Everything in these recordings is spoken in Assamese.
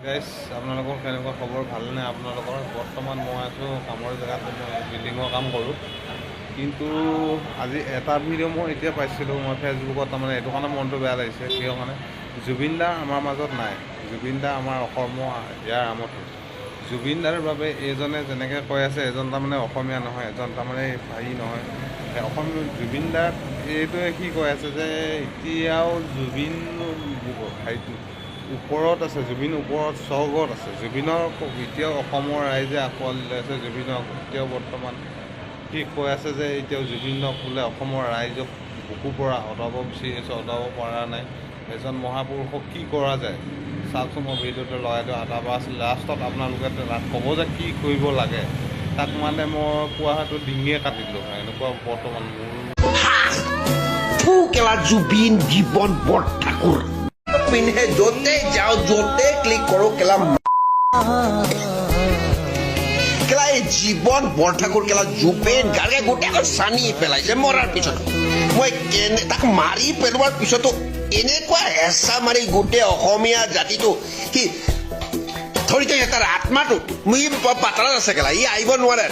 গাইজ আপোনালোকৰ কেনেকুৱা খবৰ ভালনে? আপোনালোকৰ বৰ্তমান মই আছোঁ কামৰ জেগাত, মই বিল্ডিঙৰ কাম কৰোঁ। কিন্তু আজি এটা ভিডিঅ' মই এতিয়া পাইছিলোঁ মই ফেচবুকত, তাৰমানে এইটো কাৰণে মনটো বেয়া লাগিছে। কিয় মানে জুবিন দা আমাৰ মাজত নাই। জুবিন দা আমাৰ অসমৰ ইয়াৰ আমঠু। জুবিন দাৰ বাবে এইজনে যেনেকৈ কৈ আছে এজন তাৰমানে অসমীয়া নহয়, এজন তাৰমানে হেৰি নহয় জুবিন দাক এইটোৱে সি কৈ আছে যে এতিয়াও জুবিন হেৰিটো ওপৰত আছে, জুবিন ওপৰত স্বৰ্গত আছে। জুবিনৰ এতিয়াও অসমৰ ৰাইজে আঁকোৱালি লৈ আছে জুবিনক। এতিয়াও বৰ্তমান সি কৈ আছে যে এতিয়াও জুবিনক বোলে অসমৰ ৰাইজক বুকুৰ পৰা আঁতৰাব বিচাৰি আছে, আঁতৰাব পৰা নাই। এজন মহাপুৰুষক কি কৰা যায় চাওকচোন, মই ভিডিঅ'টো লগাই দিওঁ। তাৰপৰা লাষ্টত আপোনালোকে তাক ক'ব যে কি কৰিব লাগে। তাক মানে মই কোৱা হয়তো ডিঙিয়ে কাটি দিলোঁ হয়, এনেকুৱা বৰ্তমান মোৰ কেলা জুবিন জীৱন বৰঠাকুৰ পিন্ধে য'তে যাওঁ য'তে ক্লিক কৰোঁ কেলা এই জীৱন বৰঠাকুৰ কেলা জুবিন গাৰ্গে গোটেইখন চানি পেলাইছে মৰাৰ পিছত। মই তাক মাৰি পেলোৱাৰ পিছতো এনেকুৱা হেঁচা মাৰি গোটেই অসমীয়া জাতিটো সি ধৰি থৈছে। তাৰ আত্মাটো পাতালত আছে কেলা, ই আহিব নোৱাৰে।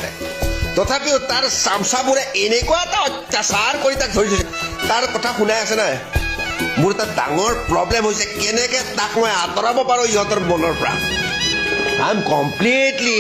তথাপিও তাৰ চামচাবোৰে এনেকুৱা এটা অত্যাচাৰ কৰি তাক ধৰি থৈছে। তাৰ কথা শুনাই আছে নাই? মোৰ এটা ডাঙৰ প্ৰব্লেম হৈছে কেনেকৈ তাক মই আঁতৰাব পাৰোঁ ইহঁতৰ মনৰ পৰা। I am completely